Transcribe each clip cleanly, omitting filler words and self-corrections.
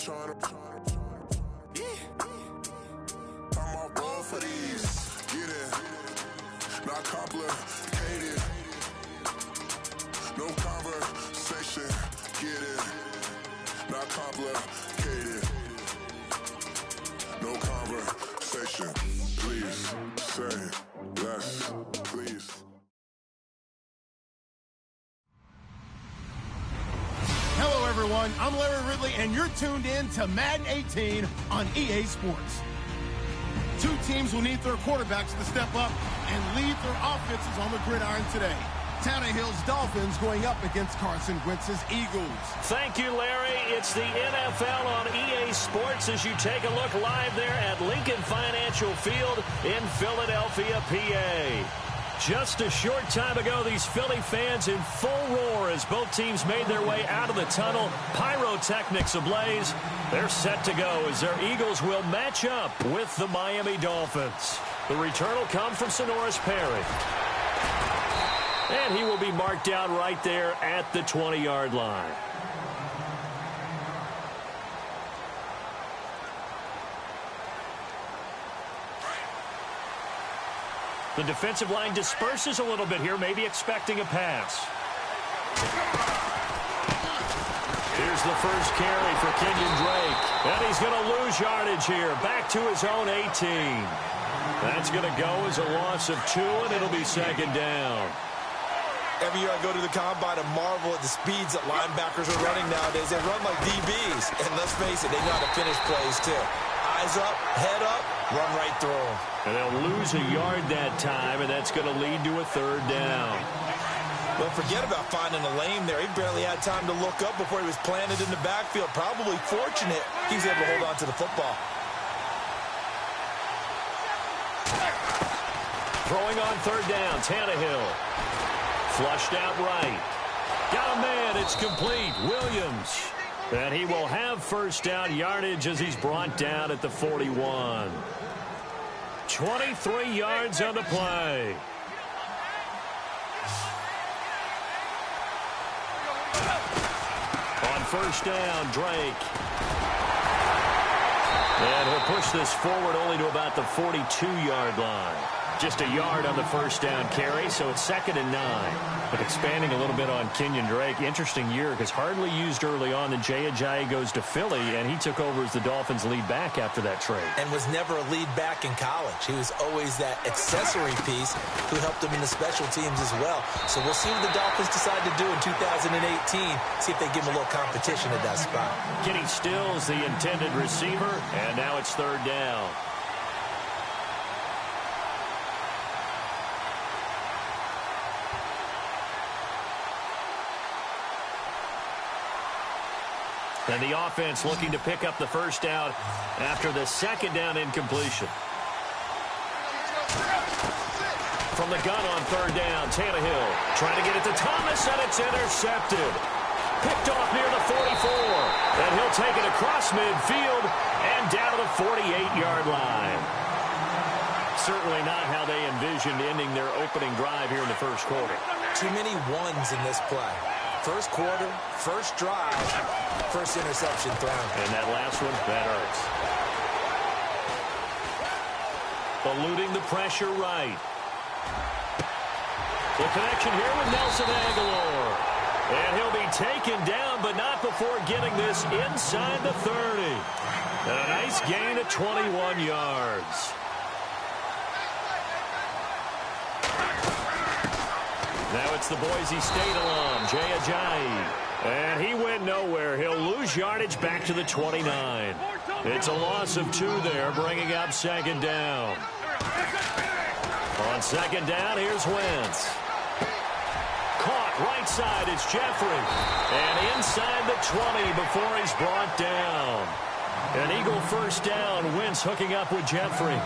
Come on, roll for these. Get it. Not complicated. No conversation. Get it. Not complicated. No conversation. Please say less. Please. Hello, everyone. I'm Larry Ridley, and you're tuned in to Madden 18 on EA Sports. Two teams will need their quarterbacks to step up and lead their offenses on the gridiron today. Tannehill's Dolphins going up against Carson Wentz's Eagles. Thank you, Larry. It's the NFL on EA Sports as you take a look live there at Lincoln Financial Field in Philadelphia, PA. Just a short time ago, these Philly fans in full roar as both teams made their way out of the tunnel. Pyrotechnics ablaze. They're set to go as their Eagles will match up with the Miami Dolphins. The return will come from Sonoris Perry. And he will be marked down right there at the 20-yard line. The defensive line disperses a little bit here, maybe expecting a pass. Here's the first carry for Kenyon Drake. And he's going to lose yardage here, back to his own 18. That's going to go as a loss of 2, and it'll be second down. Every year I go to the combine and marvel at the speeds that linebackers are running nowadays. They run like DBs. And let's face it, they know how to finish plays too. Eyes up, head up, run right through them. And they'll lose a yard that time, and that's going to lead to a third down. Well, forget about finding a lane there. He barely had time to look up before he was planted in the backfield. Probably fortunate he was able to hold on to the football. Throwing on third down, Tannehill. Flushed out right. Got a man, it's complete. Williams. And he will have first down yardage as he's brought down at the 41. 23 yards on the play. On first down, Drake. And he'll push this forward only to about the 42-yard line. Just a yard on the first down carry, so it's 2nd and 9. But expanding a little bit on Kenyon Drake, interesting year because hardly used early on. Then Jaycazzz goes to Philly, and he took over as the Dolphins' lead back after that trade. And was never a lead back in college. He was always that accessory piece who helped him in the special teams as well. So we'll see what the Dolphins decide to do in 2018, see if they give him a little competition at that spot. Kenny Stills, the intended receiver, and now it's third down. And the offense looking to pick up the first down after the second down incompletion. From the gun on third down, Tannehill trying to get it to Thomas, and it's intercepted. Picked off near the 44. And he'll take it across midfield and down to the 48-yard line. Certainly not how they envisioned ending their opening drive here in the first quarter. Too many ones in this play. First quarter, first drive, first interception thrown. And that last one, that hurts. Eluding the pressure right. The connection here with Nelson Aguilar. And he'll be taken down, but not before getting this inside the 30. And a nice gain of 21 yards. Now it's the Boise State alum, Jaycazzz. And he went nowhere. He'll lose yardage back to the 29. It's a loss of 2 there, bringing up second down. On second down, here's Wentz. Caught right side, it's Jeffrey. And inside the 20 before he's brought down. An Eagle first down, Wentz hooking up with Jeffrey.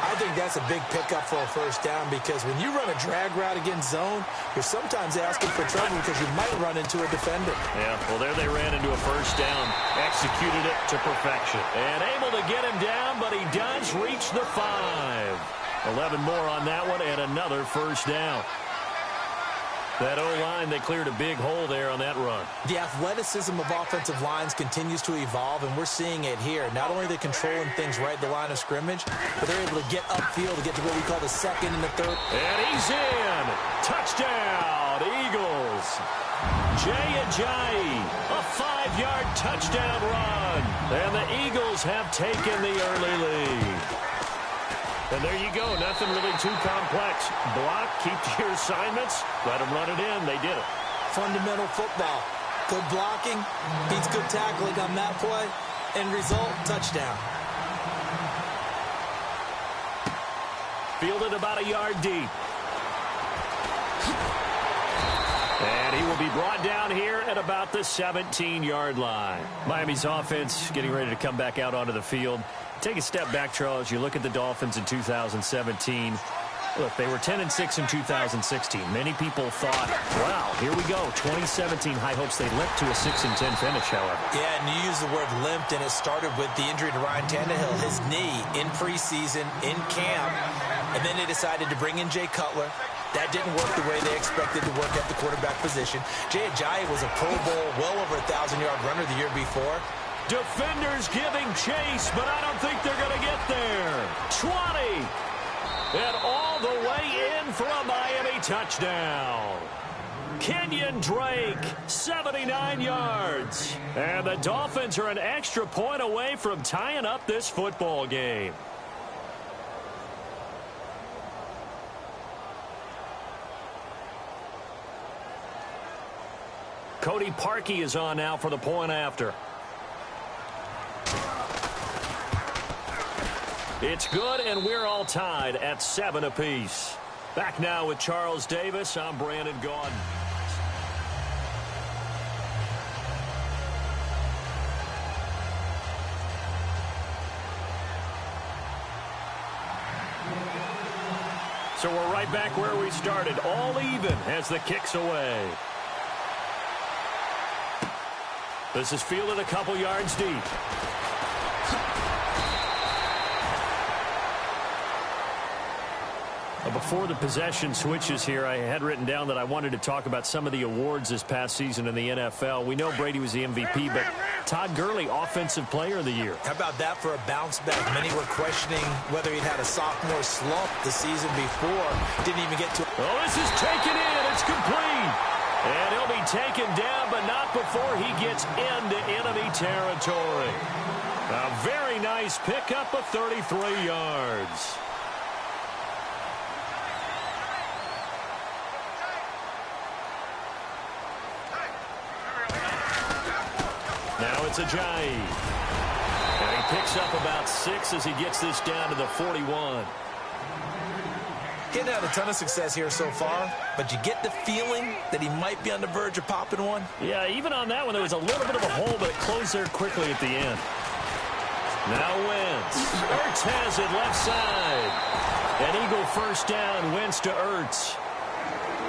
I think that's a big pickup for a first down because when you run a drag route against zone, you're sometimes asking for trouble because you might run into a defender. Yeah, well, there they ran into a first down, executed it to perfection. And able to get him down, but he does reach the 5. 11 more on that one and another first down. That O-line, they cleared a big hole there on that run. The athleticism of offensive lines continues to evolve, and we're seeing it here. Not only are they controlling things right at the line of scrimmage, but they're able to get upfield to get to what we call the second and the third. And he's in. Touchdown, Eagles. Jay Ajayi, a 5-yard touchdown run. And the Eagles have taken the early lead. And there you go. Nothing really too complex. Block, keep to your assignments, let them run it in. They did it. Fundamental football. Good blocking beats good tackling on that play. End result, touchdown. Fielded about a yard deep. And he will be brought down here at about the 17-yard line. Miami's offense getting ready to come back out onto the field. Take a step back, Charles. You look at the Dolphins in 2017. Look, they were 10-6 in 2016. Many people thought, wow, here we go. 2017 high hopes. They limped to a 6-10 finish, however. Yeah, and you use the word limped, and it started with the injury to Ryan Tannehill, his knee in preseason, in camp, and then they decided to bring in Jay Cutler. That didn't work the way they expected to work at the quarterback position. Jay Ajayi was a Pro Bowl, well over 1,000-yard runner the year before. Defenders giving chase, but I don't think they're going to get there. 20. And all the way in for a Miami touchdown. Kenyon Drake, 79 yards. And the Dolphins are an extra point away from tying up this football game. Cody Parkey is on now for the point after. It's good, and we're all tied at 7 apiece. Back now with Charles Davis. I'm Brandon Gaudin. So we're right back where we started, all even as the kick's away. This is fielded a couple yards deep. Before the possession switches here, I had written down that I wanted to talk about some of the awards this past season in the NFL. We know Brady was the MVP, but Todd Gurley, Offensive Player of the Year. How about that for a bounce back? Many were questioning whether he'd had a sophomore slump the season before. Didn't even get to it. Oh, this is taken in. It's complete. And he'll be taken down, but not before he gets into enemy territory. A very nice pickup of 33 yards. Now it's Ajayi. And he picks up about 6 as he gets this down to the 41. He hadn't had a ton of success here so far, but you get the feeling that he might be on the verge of popping one. Yeah, even on that one, there was a little bit of a hole, but it closed there quickly at the end. Now Wentz. Ertz has it left side. An Eagle first down, Wentz to Ertz.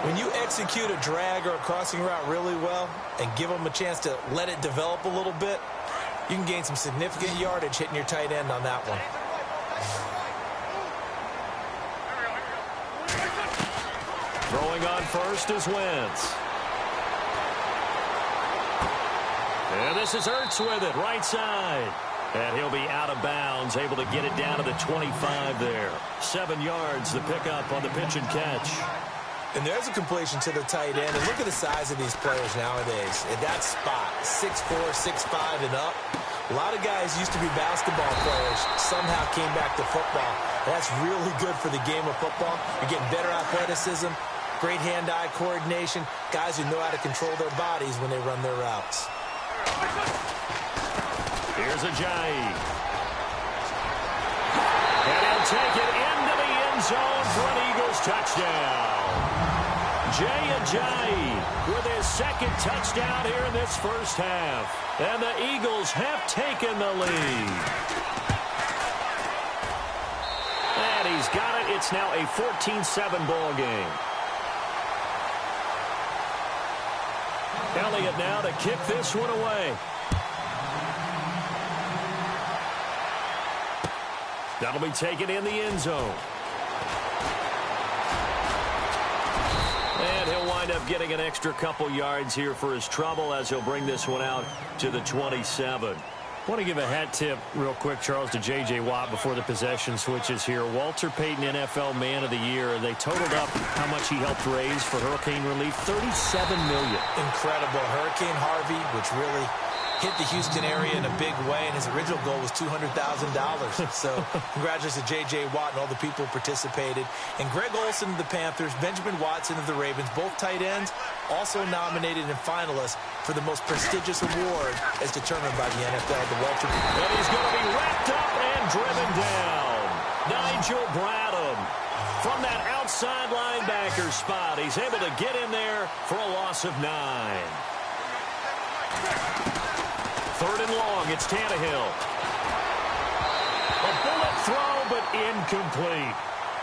When you execute a drag or a crossing route really well and give them a chance to let it develop a little bit, you can gain some significant yardage hitting your tight end on that one. Throwing on first is Wentz. And this is Ertz with it, right side. And he'll be out of bounds, able to get it down to the 25 there. 7 yards, the pickup on the pitch and catch. And there's a completion to the tight end. And look at the size of these players nowadays. At that spot, 6'4", 6'5", and up. A lot of guys used to be basketball players, somehow came back to football. That's really good for the game of football. You're getting better athleticism, great hand-eye coordination, guys who know how to control their bodies when they run their routes. Here's Ajayi. And he'll take it into the end zone for an Eagles touchdown. Jay Ajayi with his second touchdown here in this first half. And the Eagles have taken the lead. And he's got it. It's now a 14-7 ball game. Elliott now to kick this one away. That'll be taken in the end zone. And he'll wind wind up getting an extra couple yards here for his trouble as he'll bring this one out to the 27. I want to give a hat tip real quick, Charles, to J.J. Watt before the possession switches here. Walter Payton, NFL Man of the Year. They totaled up how much he helped raise for hurricane relief, $37 million. Incredible. Hurricane Harvey, which really hit the Houston area in a big way, and his original goal was $200,000. So congratulations to J.J. Watt and all the people who participated. And Greg Olsen of the Panthers, Benjamin Watson of the Ravens, both tight ends, also nominated and finalists for the most prestigious award as determined by the NFL, the Walter. And he's going to be wrapped up and driven down. Nigel Bradham from that outside linebacker spot. He's able to get in there for a loss of 9. Third and long, it's Tannehill. A bullet throw, but incomplete.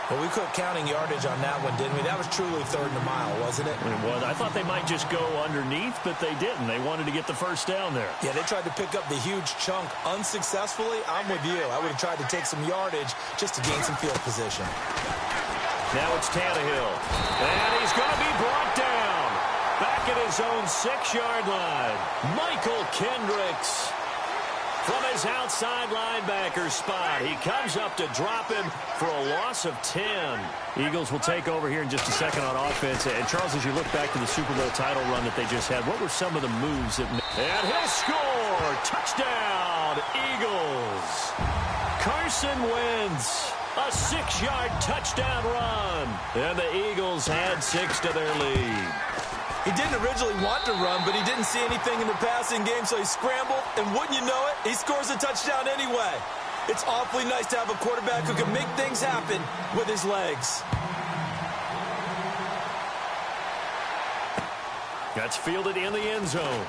Well, we quit counting yardage on that one, didn't we? That was truly third and a mile, wasn't it? It was. I thought they might just go underneath, but they didn't. They wanted to get the first down there. Yeah, they tried to pick up the huge chunk unsuccessfully. I'm with you. I would have tried to take some yardage just to gain some field position. Now it's Tannehill. And he's going to be brought down. Back at his own 6-yard line. Michael Kendricks from his outside linebacker spot. He comes up to drop him for a loss of 10. Eagles will take over here in just a second on offense. And, Charles, as you look back to the Super Bowl title run that they just had, what were some of the moves that... And he'll score! Touchdown, Eagles! Carson Wentz, a 6-yard touchdown run. And the Eagles add 6 to their lead. He didn't originally want to run, but he didn't see anything in the passing game, so he scrambled, and wouldn't you know it, he scores a touchdown anyway. It's awfully nice to have a quarterback who can make things happen with his legs. That's fielded in the end zone.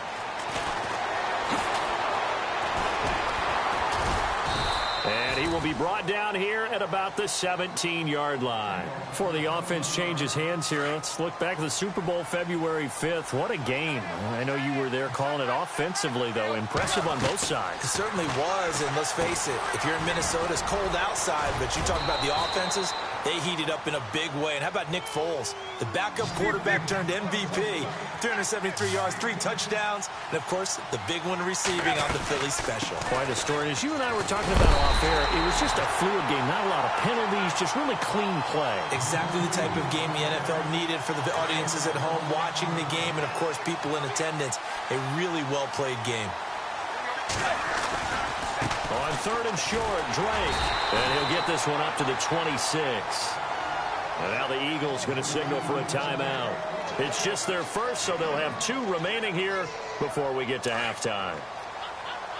And he will be brought down here at about the 17-yard line. Before the offense changes hands here, let's look back at the Super Bowl February 5th. What a game. I know you were there calling it offensively, though. Impressive on both sides. It certainly was, and let's face it, if you're in Minnesota, it's cold outside, but you talk about the offenses, they heated up in a big way. And how about Nick Foles, the backup quarterback turned MVP, 373 yards, 3 touchdowns, and, of course, the big one receiving on the Philly special. Quite a story. As you and I were talking about off air, it was just a fluid game, not a lot of penalties, just really clean play. Exactly the type of game the NFL needed for the audiences at home watching the game and, of course, people in attendance. A really well-played game. On third and short, Drake. And he'll get this one up to the 26. And now the Eagles going to signal for a timeout. It's just their first, so they'll have 2 remaining here before we get to halftime.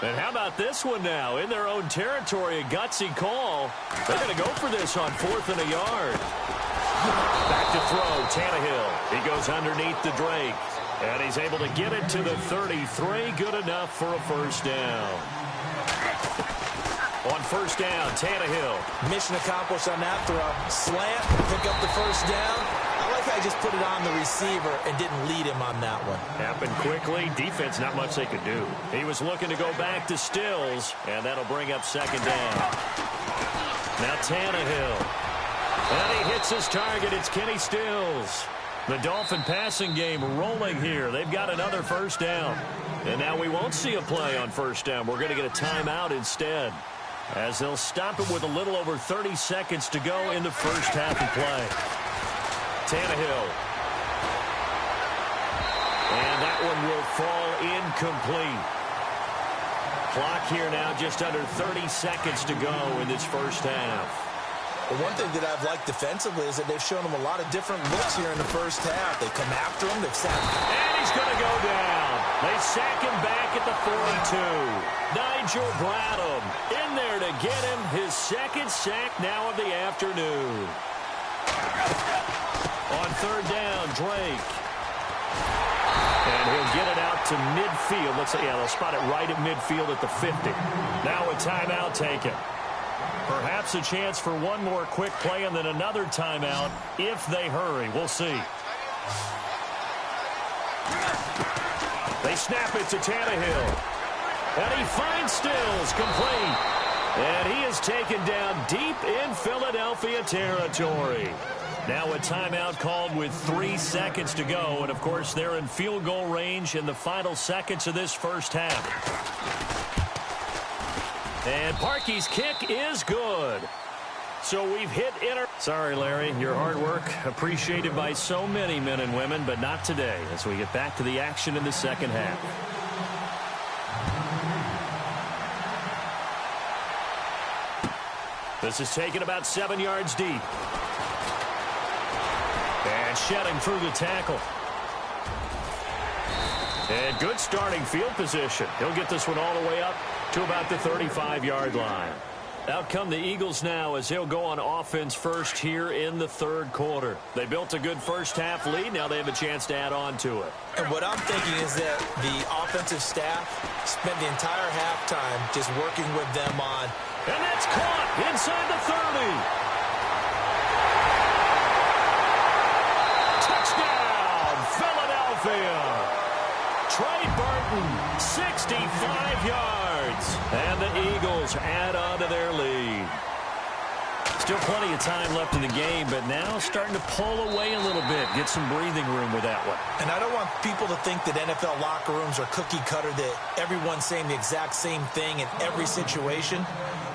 And how about this one now? In their own territory, a gutsy call. They're going to go for this on 4th and a yard. Back to throw, Tannehill. He goes underneath to Drake. And he's able to get it to the 33. Good enough for a first down. On first down, Tannehill. Mission accomplished on that throw. Slant, pick up the first down. I like how he just put it on the receiver and didn't lead him on that one. Happened quickly. Defense, not much they could do. He was looking to go back to Stills, and that'll bring up second down. Now Tannehill. And he hits his target. It's Kenny Stills. The Dolphin passing game rolling here. They've got another first down. And now we won't see a play on first down. We're going to get a timeout instead, as they'll stop it with a little over 30 seconds to go in the first half of play. Tannehill. And that one will fall incomplete. Clock here now, just under 30 seconds to go in this first half. Well, one thing that I've liked defensively is that they've shown him a lot of different looks here in the first half. They come after him. They've sacked him. And he's going to go down. They sack him back at the 42. Nigel Bradham in there to get him his second sack now of the afternoon. On third down, Drake. And he'll get it out to midfield. Looks like, yeah, they'll spot it right at midfield at the 50. Now a timeout taken. Perhaps a chance for one more quick play and then another timeout if they hurry. We'll see. They snap it to Tannehill. And he finds Stills, complete. And he is taken down deep in Philadelphia territory. Now a timeout called with 3 seconds to go. And, of course, they're in field goal range in the final seconds of this first half. And Parkey's kick is good. So we've hit Sorry, Larry, your hard work appreciated by so many men and women, but not today as we get back to the action in the second half. This is taken about 7 yards deep. And shedding through the tackle. And good starting field position. He'll get this one all the way up to about the 35-yard line. Out come the Eagles now as they'll go on offense first here in the third quarter. They built a good first half lead. Now they have a chance to add on to it. And what I'm thinking is that the offensive staff spent the entire halftime just working with them on. And that's caught inside the 30. Touchdown, Philadelphia. Trey Burton, 65 yards. And the Eagles add on to their lead. Still plenty of time left in the game, but now starting to pull away a little bit. Get some breathing room with that one. And I don't want people to think that NFL locker rooms are cookie cutter, that everyone's saying the exact same thing in every situation.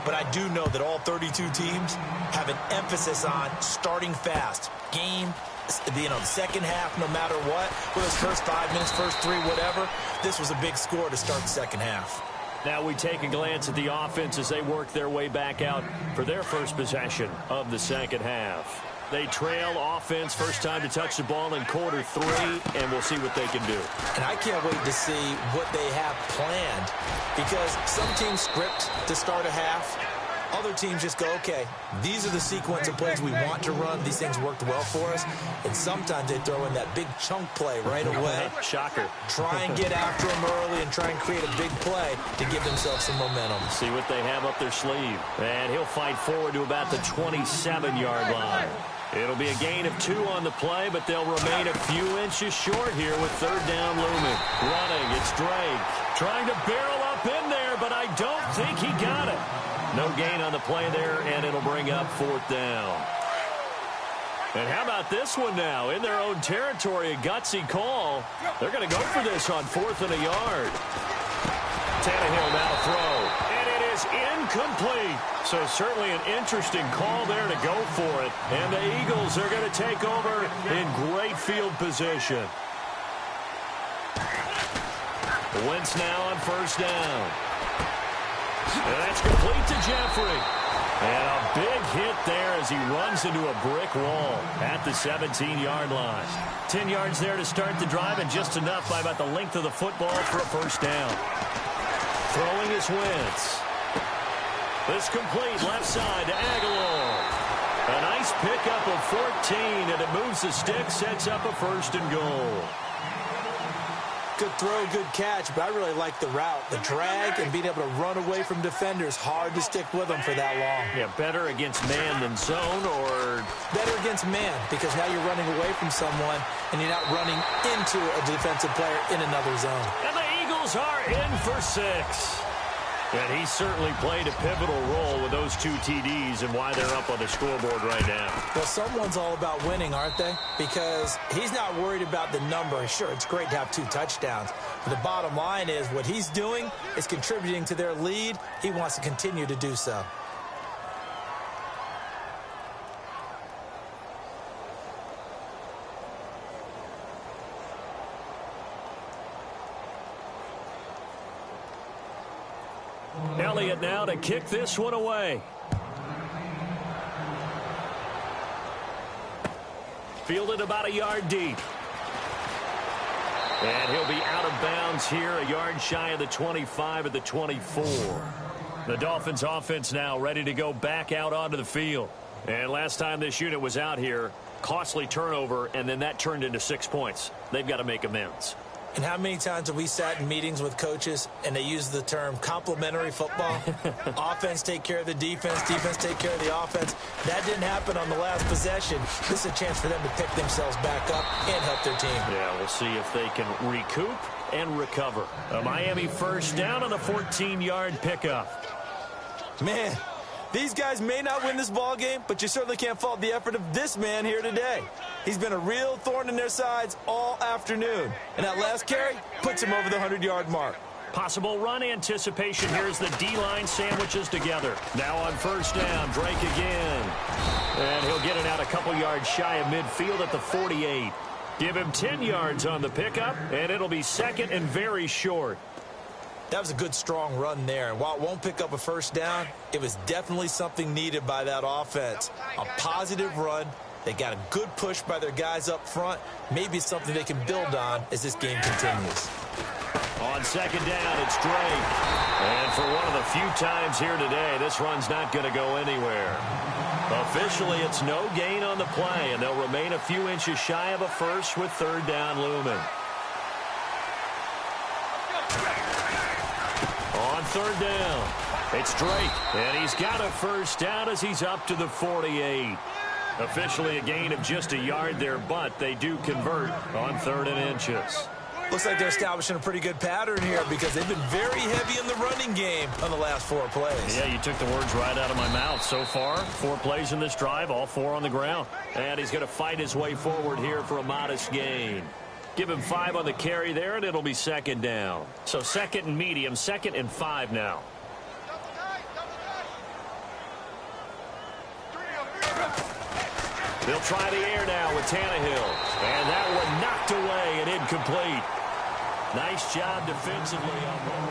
But I do know that all 32 teams have an emphasis on starting fast. Game, the second half, no matter what, whether it's first 5 minutes, first 3, whatever, this was a big score to start the second half. Now we take a glance at the offense as they work their way back out for their first possession of the second half. They trail offense, first time to touch the ball in quarter 3, and we'll see what they can do. And I can't wait to see what they have planned, because some teams script to start a half. Other teams just go, okay, these are the sequence of plays we want to run. These things worked well for us. And sometimes they throw in that big chunk play right away. Shocker. Try and get after them early and try and create a big play to give themselves some momentum. See what they have up their sleeve. And he'll fight forward to about the 27-yard line. It'll be a gain of 2 on the play, but they'll remain a few inches short here with third down looming. Running, it's Drake. Trying to barrel up in there, but I don't think he got it. No gain on the play there, and it'll bring up 4th down. And how about this one now? In their own territory, a gutsy call. They're going to go for this on 4th and a yard. Tannehill now throw. And it is incomplete. So certainly an interesting call there to go for it. And the Eagles are going to take over in great field position. Wentz now on first down. And that's complete to Jeffrey. And a big hit there as he runs into a brick wall at the 17-yard line. 10 yards there to start the drive, and just enough by about the length of the football for a first down. Throwing is Wentz. This complete left side to Aguilar. A nice pickup of 14, and it moves the stick, sets up a 1st and goal. Good throw, good catch, but I really like the route. The drag and being able to run away from defenders, hard to stick with them for that long. Yeah, better against man than zone, or? Better against man, because now you're running away from someone and you're not running into a defensive player in another zone. And the Eagles are in for 6. And he certainly played a pivotal role with those 2 TDs and why they're up on the scoreboard right now. Well, someone's all about winning, aren't they? Because he's not worried about the number. Sure, it's great to have 2 touchdowns. But the bottom line is what he's doing is contributing to their lead. He wants to continue to do so. Elliott now to kick this one away. Fielded about a yard deep. And he'll be out of bounds here, a yard shy of the 25 at the 24. The Dolphins offense now ready to go back out onto the field. And last time this unit was out here, costly turnover, and then that turned into 6 points. They've got to make amends. And how many times have we sat in meetings with coaches and they use the term complementary football? Offense take care of the defense, defense take care of the offense. That didn't happen on the last possession. This is a chance for them to pick themselves back up and help their team. Yeah, we'll see if they can recoup and recover. A Miami first down on a 14-yard pickup. Man, These guys may not win this ball game, but you certainly can't fault the effort of this man here today. He's been a real thorn in their sides all afternoon. And that last carry puts him over the 100-yard mark. Possible run anticipation. Here's the D-line sandwiches together. Now on first down, Drake again. And he'll get it out a couple yards shy of midfield at the 48. Give him 10 yards on the pickup, and it'll be second and very short. That was a good, strong run there. And while it won't pick up a first down, it was definitely something needed by that offense. A positive run. They got a good push by their guys up front. Maybe something they can build on as this game continues. On second down, it's Drake. And for one of the few times here today, this run's not going to go anywhere. Officially, it's no gain on the play, and they'll remain a few inches shy of a first with third down looming. On third down, it's Drake, and he's got a first down as he's up to the 48. Officially a gain of just a yard there, but they do convert on 3rd and inches. Looks like they're establishing a pretty good pattern here because they've been very heavy in the running game on the last 4 plays. Yeah, you took the words right out of my mouth. So far, 4 plays in this drive, all 4 on the ground. And he's going to fight his way forward here for a modest gain. Give him 5 on the carry there, and it'll be second down. So second and medium, 2nd and 5 now. They'll try the air now with Tannehill. And that one knocked away and incomplete. Nice job defensively on that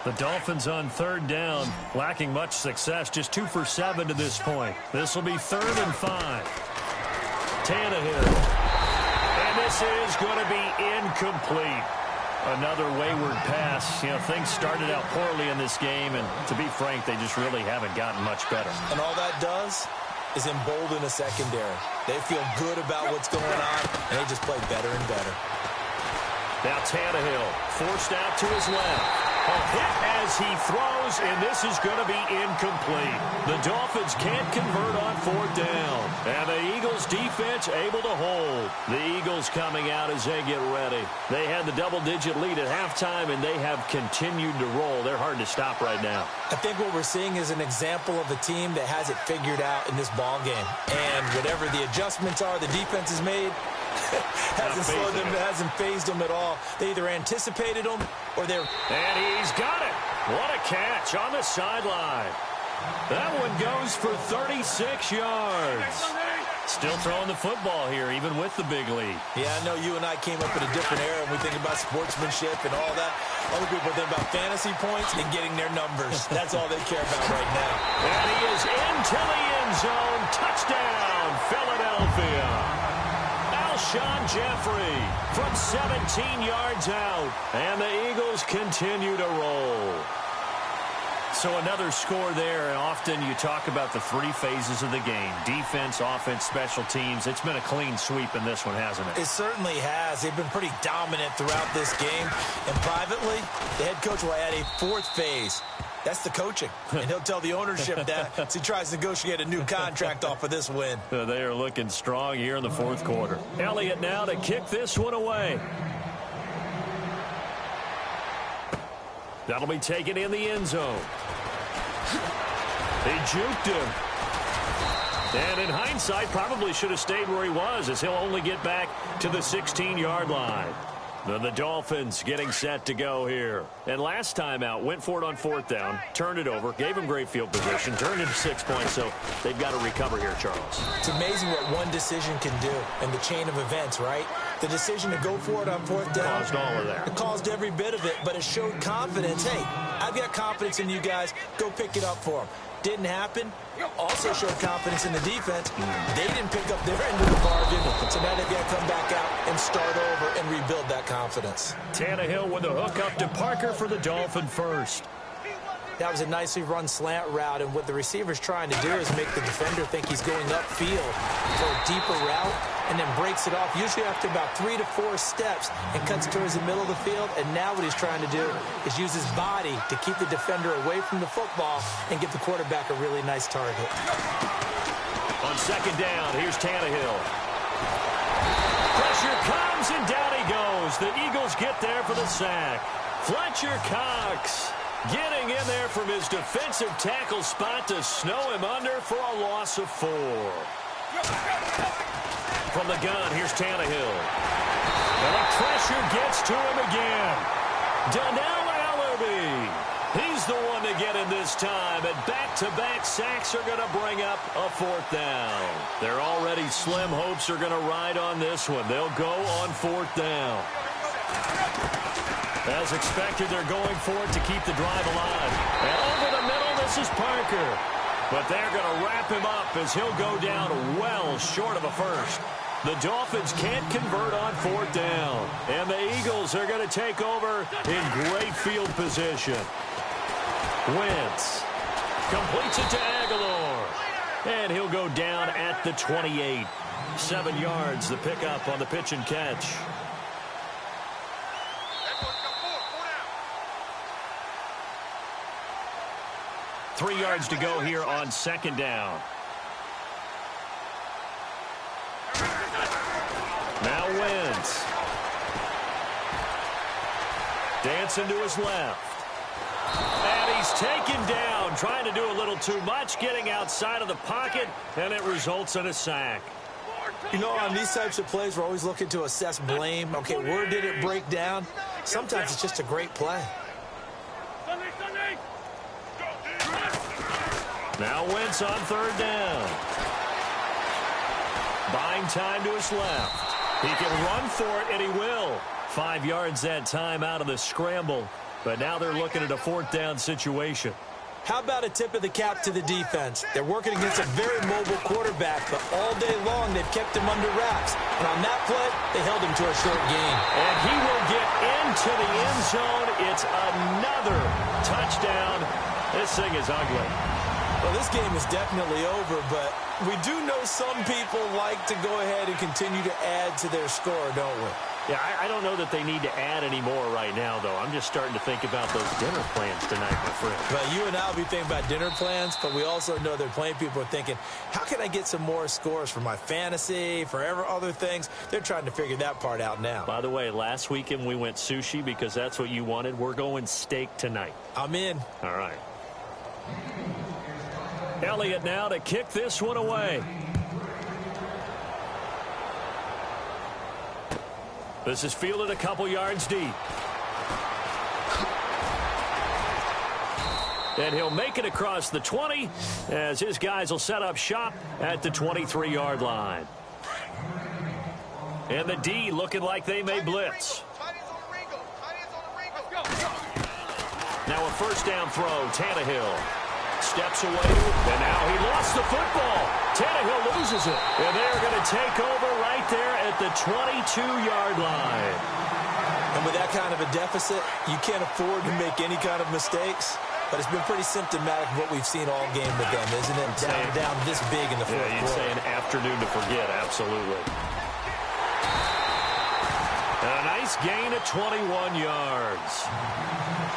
one. The Dolphins on 3rd down, lacking much success, just 2 for 7 to this point. This will be 3rd and 5. Tannehill. And this is going to be incomplete. Another wayward pass. You know, things started out poorly in this game, and to be frank, they just really haven't gotten much better. And all that does is embolden a secondary. They feel good about what's going on, and they just play better and better. Now Tannehill forced out to his left. A hit as he throws, and this is going to be incomplete. The Dolphins can't convert on 4th down. And the Eagles defense able to hold. The Eagles coming out as they get ready. They had the double-digit lead at halftime, and they have continued to roll. They're hard to stop right now. I think what we're seeing is an example of a team that has it figured out in this ball game. And whatever the adjustments are the defense has made, hasn't slowed them, hasn't phased them at all. They either anticipated them or they're... And he's got it. What a catch on the sideline. That one goes for 36 yards. Still throwing the football here, even with the big lead. Yeah, I know you and I came up in a different era, and we think about sportsmanship and all that. Other people think about fantasy points and getting their numbers. That's all they care about right now. And he is into the end zone. Touchdown, Philadelphia. Alshon Jeffrey from 17 yards out. And the Eagles continue to roll. So another score there, and often you talk about the 3 phases of the game. Defense, offense, special teams. It's been a clean sweep in this one, hasn't it? It certainly has. They've been pretty dominant throughout this game. And privately, the head coach will add a 4th phase. That's the coaching. And he'll tell the ownership that as he tries to negotiate a new contract off of this win. They are looking strong here in the 4th quarter. Elliott now to kick this one away. That'll be taken in the end zone. They juked him. And in hindsight, probably should have stayed where he was, as he'll only get back to the 16-yard line. The Dolphins getting set to go here. And last time out, went for it on 4th down, turned it over, gave him great field position, turned into 6 points, so they've got to recover here, Charles. It's amazing what one decision can do in the chain of events, right? The decision to go for it on 4th down. Caused all of that. It caused every bit of it, but it showed confidence. Hey, I've got confidence in you guys. Go pick it up for them. Didn't happen. Also showed confidence in the defense. They didn't pick up their end of the bargain, so now they've got to come back out and start over and rebuild that confidence. Tannehill with a hook up to Parker for the Dolphin first. That was a nicely run slant route, and what the receiver's trying to do is make the defender think he's going upfield for a deeper route, and then breaks it off, usually after about 3 to 4 steps, and cuts towards the middle of the field. And now what he's trying to do is use his body to keep the defender away from the football and give the quarterback a really nice target. On second down, here's Tannehill. Pressure comes, and down he goes. The Eagles get there for the sack. Fletcher Cox. Getting in there from his defensive tackle spot to snow him under for a loss of 4. From the gun, here's Tannehill. And the pressure gets to him again. Donnell Allerby. He's the one to get him this time. And back-to-back sacks are going to bring up a 4th down. Their already slim hopes are going to ride on this one. They'll go on 4th down. As expected, they're going for it to keep the drive alive. And over the middle, this is Parker. But they're going to wrap him up as he'll go down well short of a first. The Dolphins can't convert on 4th down. And the Eagles are going to take over in great field position. Wentz completes it to Aguilar. And he'll go down at the 28. 7 yards, the pickup on the pitch and catch. Three yards to go here on 2nd down. Now Wentz. Dancing to his left. And he's taken down, trying to do a little too much, getting outside of the pocket, and it results in a sack. You know, on these types of plays, we're always looking to assess blame. Okay, where did it break down? Sometimes it's just a great play. Now Wentz on 3rd down. Buying time to his left. He can run for it, and he will. 5 yards that time out of the scramble. But now they're looking at a 4th down situation. How about a tip of the cap to the defense? They're working against a very mobile quarterback, but all day long they've kept him under wraps. And on that play, they held him to a short gain. And he will get into the end zone. It's another touchdown. This thing is ugly. Well, this game is definitely over, but we do know some people like to go ahead and continue to add to their score, don't we? Yeah, I don't know that they need to add any more right now, though. I'm just starting to think about those dinner plans tonight, my friend. Well, you and I will be thinking about dinner plans, but we also know they're playing people are thinking, how can I get some more scores for my fantasy, for other things? They're trying to figure that part out now. By the way, last weekend we went sushi because that's what you wanted. We're going steak tonight. I'm in. All right. Elliott now to kick this one away. This is fielded a couple yards deep. And he'll make it across the 20 as his guys will set up shop at the 23-yard line. And the D looking like they may blitz. Now a 1st down throw, Tannehill. Steps away, and now he lost the football. Tannehill loses it. And they're going to take over right there at the 22-yard line. And with that kind of a deficit, you can't afford to make any kind of mistakes. But it's been pretty symptomatic of what we've seen all game with them, isn't it? Down this big in the fourth quarter. Yeah, you'd say an afternoon to forget, absolutely. And a nice gain of 21 yards.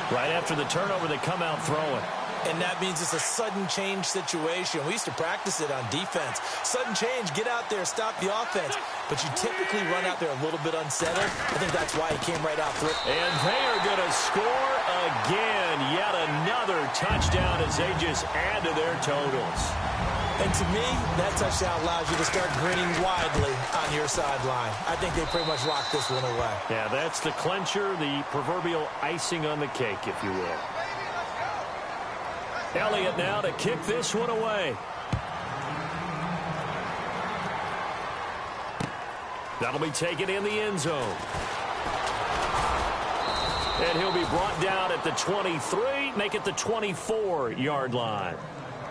Right after the turnover, they come out throwing. And that means it's a sudden change situation. We used to practice it on defense. Sudden change, get out there, stop the offense. But you typically run out there a little bit unsettled. I think that's why he came right out through. And they are going to score again. Yet another touchdown as they just add to their totals. And to me, that touchdown allows you to start grinning widely on your sideline. I think they pretty much locked this one away. Yeah, that's the clincher, the proverbial icing on the cake, if you will. Elliott now to kick this one away. That'll be taken in the end zone. And he'll be brought down at the 23, make it the 24-yard line.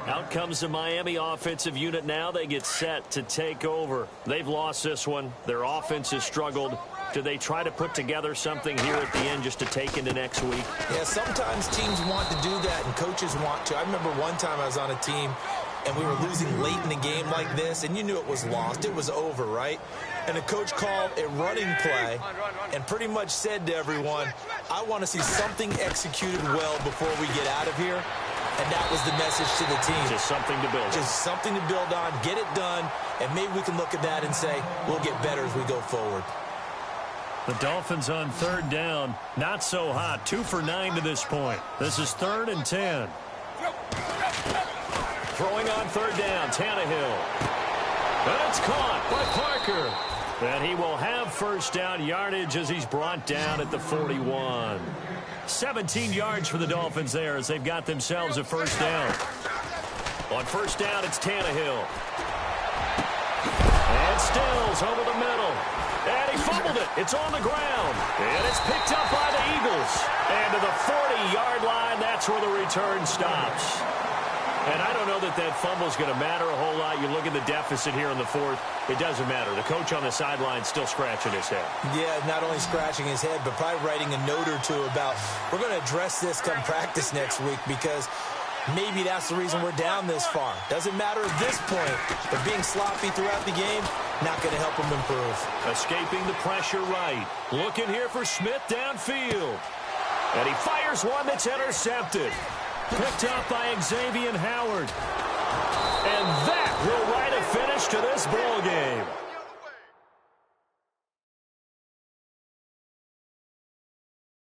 Out comes the Miami offensive unit now. They get set to take over. They've lost this one. Their offense has struggled. Do they try to put together something here at the end just to take into next week? Yeah, sometimes teams want to do that and coaches want to. I remember one time I was on a team and we were losing late in the game like this, and you knew it was lost. It was over, right? And the coach called a running play and pretty much said to everyone, I want to see something executed well before we get out of here. And that was the message to the team. Just something to build on. Just something to build on, get it done, and maybe we can look at that and say, we'll get better as we go forward. The Dolphins on third down. Not so hot. 2 for 9 to this point. This is 3rd and 10. Throwing on third down, Tannehill. And it's caught by Parker. And he will have first down yardage as he's brought down at the 41. 17 yards for the Dolphins there as they've got themselves a first down. On first down, it's Tannehill. And Stills over the middle. And he fumbled it. It's on the ground. And it's picked up by the Eagles. And to the 40-yard line, that's where the return stops. And I don't know that that fumble is going to matter a whole lot. You look at the deficit here in the 4th. It doesn't matter. The coach on the sideline still scratching his head. Yeah, not only scratching his head, but probably writing a note or two about, we're going to address this come practice next week because maybe that's the reason we're down this far. Doesn't matter at this point, but being sloppy throughout the game, not going to help him improve. Escaping the pressure right. Looking here for Smith downfield. And he fires one that's intercepted. Picked up by Xavier Howard. And that will write a finish to this ball game.